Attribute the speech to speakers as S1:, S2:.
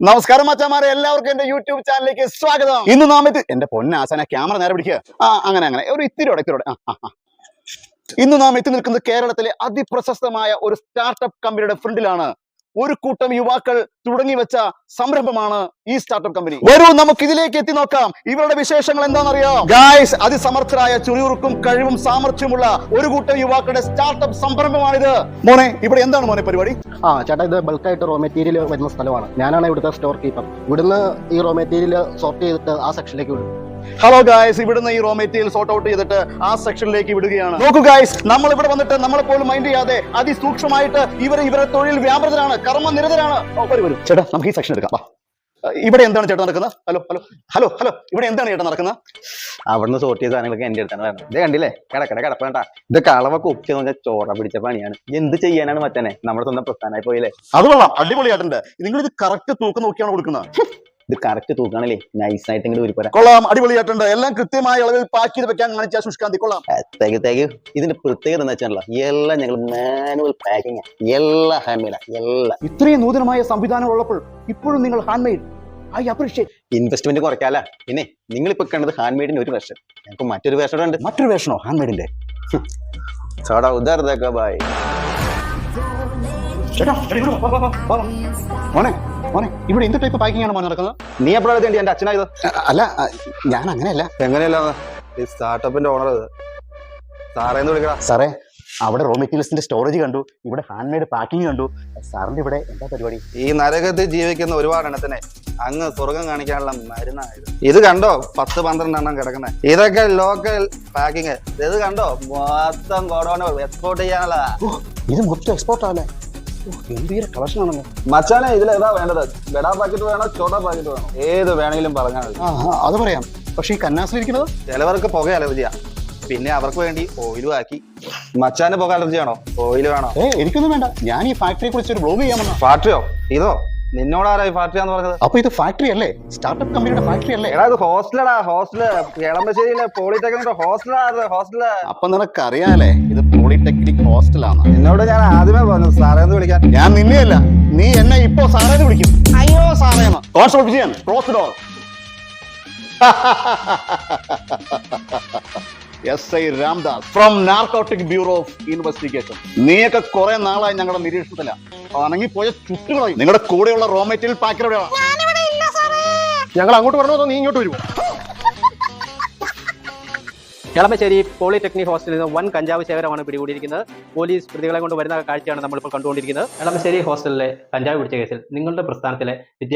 S1: നമസ്കാരം മച്ചാമാരെ, എല്ലാവർക്കും എന്റെ യൂട്യൂബ് ചാനലിലേക്ക് സ്വാഗതം. ഇന്ന് നാം എന്റെ പൊന്നാസന ക്യാമറ നേരെ പിടിക്കുക. അങ്ങനെ ഒരു ഇത്തിരിയോടെ ഇന്ന് നാം എത്തി നിൽക്കുന്നത് കേരളത്തിലെ അതിപ്രശസ്തമായ ഒരു സ്റ്റാർട്ടപ്പ് കമ്പനിയുടെ ഫ്രണ്ടിലാണ്. ഒരു കൂട്ടം യുവാക്കൾ തുടങ്ങി വെച്ച സംരംഭമാണ് ഈ സ്റ്റാർട്ടപ്പ് കമ്പനി. വരൂ നമുക്ക് ഇതിലേക്ക് എത്തി നോക്കാം. ഇവരുടെ വിശേഷങ്ങൾ എന്താണെന്നറിയാം ഗായ്സ്. അതിസമർത്ഥരായ ചുറിയുറുക്കും കഴിവും സാമർഥ്യമുള്ള ഒരു കൂട്ടം യുവാക്കളുടെ സ്റ്റാർട്ടപ്പ് സംരംഭമാണിത്. മോനെ, ഇവിടെ എന്താണ് മോനെ പരിപാടി?
S2: ചേട്ടാ, ഇത് ബൾക്കായിട്ട് റോ മെറ്റീരിയൽ വരുന്ന സ്ഥലമാണ്. ഞാനാണ് ഇവിടുത്തെ സ്റ്റോർ കീപ്പർ. ഇവിടുന്ന് ഈ റോ മെറ്റീരിയൽ സോർട്ട് ചെയ്തിട്ട് ആ സെക്ഷനിലേക്ക് വിടും.
S1: ഹലോ ഗായ്സ്, ഇവിടുന്ന് ഈ റോ മെറ്റീരിയൽ സോർട്ട് ഔട്ട് ചെയ്തിട്ട് ആ സെക്ഷനിലേക്ക് വിടുകയാണ്. നോക്കൂ ഗായ്സ്, നമ്മൾ ഇവിടെ വന്നിട്ട് നമ്മളെ പോലും മൈൻഡ് ചെയ്യാതെ അതിസൂക്ഷ്മമായിട്ട് ഇവരുടെ തൊഴിൽ വ്യാപൃതരാണ്, കർമ്മനിരതരാണ്. വരും ചേട്ടാ, നമുക്ക് ഈ സെക്ഷൻ എടുക്കാം. ഇവിടെ എന്താണ് ചേട്ടാ നടക്കുന്നത്? ഹലോ ഹലോ ഹലോ ഹലോ ഇവിടെ എന്താണ് ചേട്ടാ നടക്കുന്നത്?
S3: അവിടുന്ന് സോർട്ട് ചെയ്ത സാധനങ്ങളൊക്കെ എന്റെ അടുത്താണ് വരുന്നത്. ഇത് കണ്ടില്ലേ, കിടപ്പേണ്ട. ഇതൊക്കെ അളവൊക്കെ ഒപ്പിച്ചെന്ന് പറഞ്ഞാൽ ചോറ പിടിച്ച പണിയാണ്. എന്ത് ചെയ്യാനാണ് മറ്റേ നമ്മുടെ സ്വന്തം പ്രസ്ഥാനമായി പോയില്ലേ?
S1: അത് കൊള്ളാം, അടിപൊളിയായിട്ടുണ്ട്. നിങ്ങൾ ഇത് കറക്റ്റ് തൂക്കം നോക്കിയാണ് കൊടുക്കുന്നത്.
S3: ഇത് കറക്റ്റ് തൂക്കാണല്ലേ, നൈസായിട്ട് ഇങ്ങോട്ട് ഊരിപ്പോരാ.
S1: കൊള്ളാം, അടിപൊളിയായിട്ടുണ്ട്. എല്ലാം കൃത്യമായ അളവിൽ പാക്ക് ചെയ്ത് വെക്കാൻ കാണിച്ച ശുഷ്കാന്തി കൊള്ളാം.
S3: ഇതിന്റെ പ്രത്യേകത എന്താ വെച്ചാൽ എല്ലാം ഞങ്ങൾ മാനുവൽ പാക്കിങ്, എല്ലാം ഹാൻഡ് എല്ലാം.
S1: ഇത്രയും നൂതനമായ സംവിധാനം ഉള്ളപ്പോൾ ഇപ്പോഴും നിങ്ങൾ hand made. I appreciate.
S3: Investment കുറയ്ക്കാല. പിന്നെ നിങ്ങളിപ്പോ കണ്ടത് ഹാൻഡ് മെയ്ഡിന്റെ ഒരു വേർഷൻ, ഞങ്ങൾക്ക് മറ്റൊരു വേർഷൻ ഉണ്ട്.
S1: മറ്റൊരു വേർഷനോ ഹാൻഡ് മെയ്ഡിന്റെ?
S3: ചോടാ ഉദാർദക്ക ബായ്.
S1: മോനെ മോനെ, ഇവിടെ എന്ത് ടൈപ്പ് പാക്കിംഗ് ആണ് മോനെ നടക്കുന്നത്?
S3: നീ എപ്പോഴാണ് എന്റെ അച്ഛനായത്?
S1: അല്ല, ഞാൻ അങ്ങനെയല്ല.
S3: എങ്ങനെയല്ല, ഈ സ്റ്റാർട്ടപ്പിന്റെ ഓണർ സാറേന്ന് വിളിക്കടാ.
S1: സാറേ, അവിടെ റോ മെറ്റീരിയൽസിന്റെ സ്റ്റോറേജ് കണ്ടു, ഇവിടെ ഹാൻഡ് മെയ്ഡ് പാക്കിംഗ് കണ്ടു. സാറിന്റെ ഇവിടെ എന്താ പരിപാടി?
S3: ഈ നരകത്തിൽ ജീവിക്കുന്ന ഒരുപാട് എണ്ണത്തിനെ അങ്ങ് സ്വർഗം കാണിക്കാനുള്ള മരുന്നായത്. ഇത് കണ്ടോ, 10-12 എണ്ണം കിടക്കണേ. ഇതൊക്കെ ലോക്കൽ പാക്കിങ്. ഇത് കണ്ടോ, മൊത്തം ഗോഡൌൺ എക്സ്പോർട്ട് ചെയ്യാനുള്ള.
S1: ഇത് മൊത്തം എക്സ്പോർട്ട് ആണല്ലേ? ഗംഭീര കളക്ഷൻ ആണല്ലോ
S3: മച്ചാനെ. ഇതിലേതാ വേണ്ടത്? ബെഡാ പാക്കറ്റ് വേണോ, ചോട്ടാ പാക്കറ്റ് വേണോ? ഏത് വേണമെങ്കിലും പറഞ്ഞാൽ മതി.
S1: അത് പറയാം. പക്ഷെ ഈ കന്നാസിലിരിക്കുന്നത്
S3: ചിലവർക്ക് പുക അലർജിയാ, പിന്നെ അവർക്ക് വേണ്ടി ഓയിലും ആക്കി. മച്ചാന് പുക അലർജി ആണോ, ഓയിൽ വേണോ?
S1: എനിക്കൊന്നും വേണ്ട. ഞാൻ ഈ ഫാക്ടറിയെ കുറിച്ച് ഒരു ബ്ലോഗ് ചെയ്യാമെന്നാ.
S3: ഫാക്ടറിയോ? ഇതോ നിന്നോടാരായി ഫാക്ടറിയാന്ന് പറഞ്ഞത്?
S1: അപ്പൊ ഇത് ഫാക്ടറി അല്ലേ? സ്റ്റാർട്ടപ്പ് കമ്പനിയുടെ ഫാക്ടറി അല്ലേ?
S3: എടാ, ഇത് ഹോസ്റ്റലടാ, ഹോസ്റ്റല്. എളമ്പശ്ശേരിയിലെ പോളിടെക്നിക് ഹോസ്റ്റല്.
S1: അപ്പൊ നിനക്കറിയാലേ ഇത് പോളിടെക്നിക് ഹോസ്റ്റലാണ്.
S3: എന്നോട് ഞാൻ ആദ്യമേ പറഞ്ഞു സാറേന്ന് വിളിക്കാൻ.
S1: ഞാൻ നിന്നെയല്ല, നീ എന്നെ ഇപ്പോ സാറേന്ന് വിളിക്കും. അയ്യോ സാറേന്ന്. Constable Vijayan, close the door. SI Ramdas from narcotic bureau of investigation. നീയൊക്കെ കുറെ നാളായി ഞങ്ങളുടെ നിരീക്ഷണത്തില. അണങ്ങിപ്പോയ ചുറ്റുകളായി. നിങ്ങളുടെ കൂടെയുള്ള റോ മെറ്റീരിയൽ പാക്കർ എവിടെയാണ്?
S2: ഞങ്ങൾ അങ്ങോട്ട് വരണോ അതോ നീ ഇങ്ങോട്ട് വരുമോ?
S4: എളമശ്ശേരി പോളിടെക്നിക് ഹോസ്റ്റലിൽ നിന്ന് വൻ കഞ്ചാവ് ശേഖരമാണ് പിടികൂടിയിരിക്കുന്നത്. പോലീസ് പ്രതികളെ കൊണ്ട് വരുന്ന കാഴ്ചയാണ് നമ്മളിപ്പോൾ കണ്ടുകൊണ്ടിരിക്കുന്നത്. എളമശ്ശേരി ഹോസ്റ്റലിലെ കഞ്ചാവ് പിടിച്ച കേസിൽ നിങ്ങളുടെ പ്രസ്ഥാനത്തിലെ